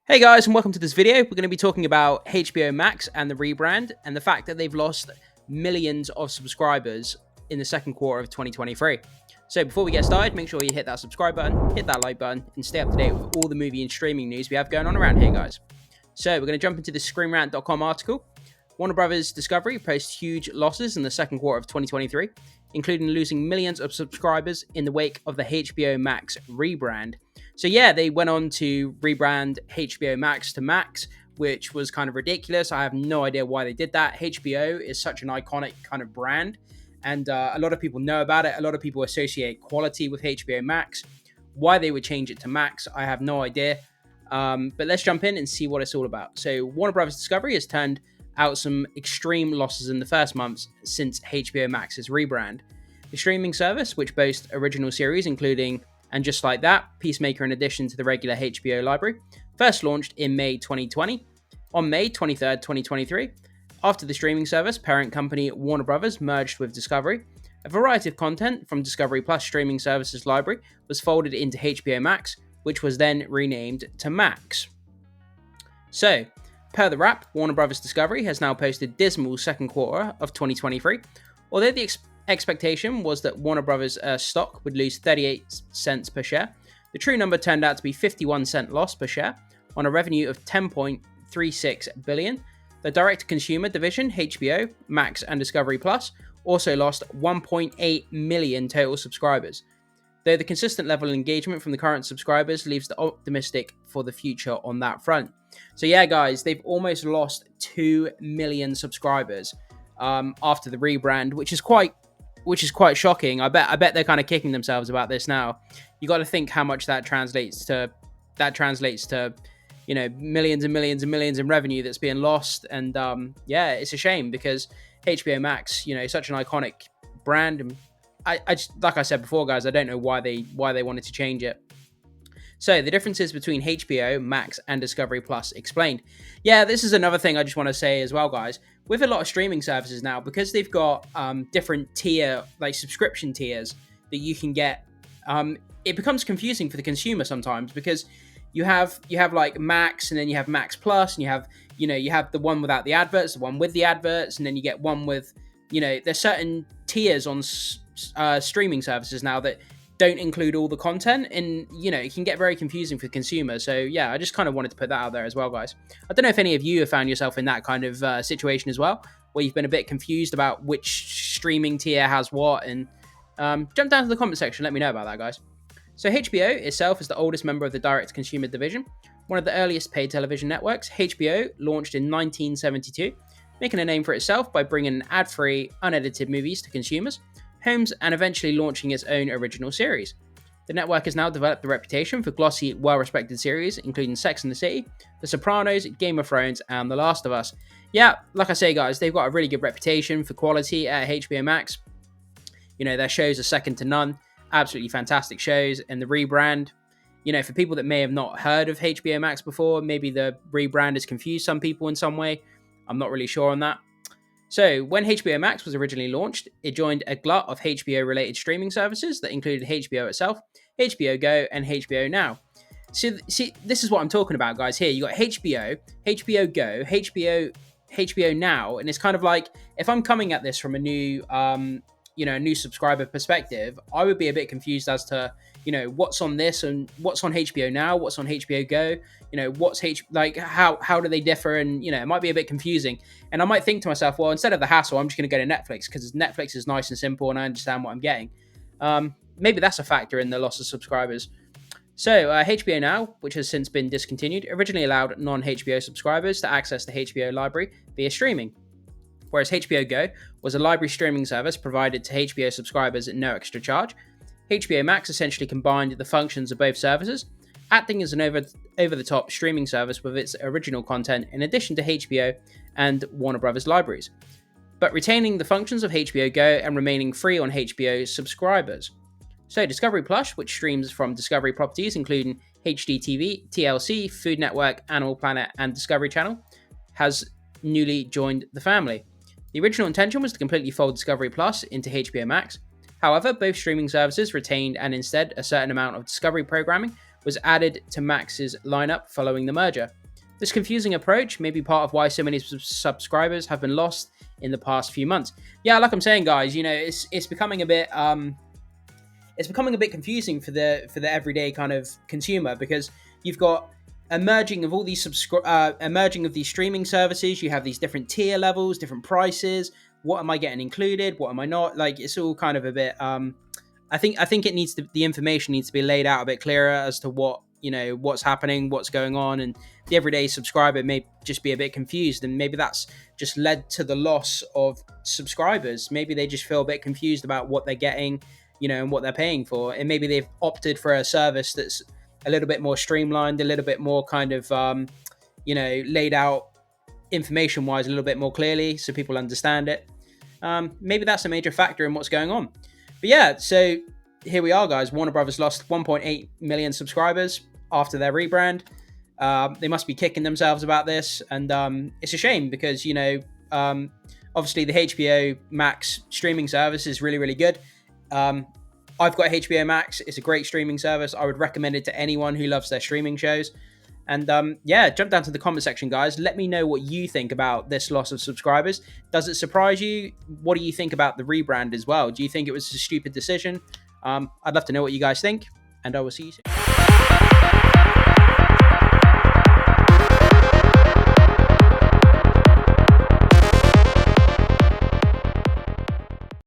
Hey guys, and welcome to this video. We're going to be talking about HBO Max and the rebrand and the fact that they've lost millions of subscribers in the second quarter of 2023. So before we get started, make sure you hit that subscribe button, hit that like button, and stay up to date with all the movie and streaming news we have going on around here, guys. So we're going to jump into the ScreenRant.com article. Warner Brothers Discovery posts huge losses in the second quarter of 2023, including losing millions of subscribers in the wake of the HBO Max rebrand. So yeah, they went on to rebrand HBO Max to Max, which was kind of ridiculous. I have no idea why they did that. HBO is such an iconic kind of brand, and a lot of people know about it. A lot of people associate quality with HBO Max. Why they would change it to Max, I have no idea. But let's jump in and see what it's all about. So Warner Brothers Discovery has turned out some extreme losses in the first months since HBO Max's rebrand. The streaming service, which boasts original series including And Just Like That, Peacemaker in addition to the regular HBO library, first launched in May 2020. On May 23rd, 2023, after the streaming service, parent company Warner Brothers merged with Discovery, a variety of content from Discovery Plus streaming services library was folded into HBO Max, which was then renamed to Max. So, per the wrap, Warner Brothers Discovery has now posted dismal second quarter of 2023. Although the expectation was that Warner Brothers stock would lose 38 cents per share, the true number turned out to be 51-cent loss per share on a revenue of $10.36 billion. The direct-to-consumer division, HBO, Max, and Discovery Plus, also lost 1.8 million total subscribers, though the consistent level of engagement from the current subscribers leaves the optimistic for the future on that front. So yeah, guys, they've almost lost 2 million subscribers after the rebrand, which is quite shocking. I bet they're kind of kicking themselves about this now. You got to think how much that translates to. Millions and millions and millions in revenue that's being lost, and yeah, it's a shame because HBO Max, such an iconic brand, and I just, like I said before, guys, I don't know why they wanted to change it. So the differences between HBO, Max, and Discovery Plus explained. Yeah, this is another thing I just want to say as well, guys. With a lot of streaming services now, because they've got different subscription tiers that you can get, it becomes confusing for the consumer sometimes because you have like Max, and then you have Max Plus, and you have the one without the adverts, the one with the adverts, and then you get one with, there's certain tiers on streaming services now that don't include all the content, and it can get very confusing for the consumer. So yeah, I just kind of wanted to put that out there as well, guys. I don't know if any of you have found yourself in that kind of situation as well, where you've been a bit confused about which streaming tier has what, and jump down to the comment section, let me know about that, guys. So HBO itself is the oldest member of the direct-to-consumer division. One of the earliest paid television networks, HBO launched in 1972, making a name for itself by bringing ad-free, unedited movies to consumers' homes and eventually launching its own original series. The network has now developed a reputation for glossy, well-respected series, including Sex and the City, The Sopranos, Game of Thrones, and The Last of Us. Yeah, like I say, guys, they've got a really good reputation for quality at HBO Max. Their shows are second to none. Absolutely fantastic shows, and the rebrand, for people that may have not heard of HBO Max before, maybe the rebrand has confused some people in some way. I'm not really sure on that. So, when HBO Max was originally launched, it joined a glut of HBO-related streaming services that included HBO itself, HBO Go, and HBO Now. So, see, this is what I'm talking about, guys. Here, you got HBO, HBO Go, HBO Now, and it's kind of like, if I'm coming at this from a new subscriber perspective, I would be a bit confused as to, what's on this and what's on HBO Now, what's on HBO Go, how do they differ, and it might be a bit confusing. And I might think to myself, well, instead of the hassle, I'm just going to go to Netflix because Netflix is nice and simple and I understand what I'm getting. Maybe that's a factor in the loss of subscribers. So HBO Now, which has since been discontinued, originally allowed non-HBO subscribers to access the HBO library via streaming, whereas HBO Go was a library streaming service provided to HBO subscribers at no extra charge. HBO Max essentially combined the functions of both services, acting as an over-the-top streaming service with its original content in addition to HBO and Warner Brothers libraries, but retaining the functions of HBO Go and remaining free on HBO subscribers. So Discovery Plus, which streams from Discovery properties including HDTV, TLC, Food Network, Animal Planet, and Discovery Channel, has newly joined the family. The original intention was to completely fold Discovery Plus into HBO Max. However, both streaming services retained and instead a certain amount of Discovery programming was added to Max's lineup following the merger. This confusing approach may be part of why so many subscribers have been lost in the past few months. Yeah, like I'm saying, guys, it's becoming a bit confusing for the everyday kind of consumer, because you've got emerging of all these emerging of these streaming services. You have these different tier levels, different prices. What am I getting included? What am I not? Like, it's all kind of a bit. I think the information needs to be laid out a bit clearer as to what's happening, what's going on, and the everyday subscriber may just be a bit confused, and maybe that's just led to the loss of subscribers. Maybe they just feel a bit confused about what they're getting, and what they're paying for, and maybe they've opted for a service that's a little bit more streamlined, a little bit more kind of laid out information wise a little bit more clearly so people understand it. Maybe that's a major factor in what's going on. But yeah, so here we are, guys. Warner Brothers lost 1.8 million subscribers after their rebrand. They must be kicking themselves about this, and it's a shame because obviously the HBO Max streaming service is really, really good. I've got HBO Max. It's a great streaming service. I would recommend it to anyone who loves their streaming shows. And jump down to the comment section, guys. Let me know what you think about this loss of subscribers. Does it surprise you? What do you think about the rebrand as well? Do you think it was a stupid decision? I'd love to know what you guys think, and I will see you soon.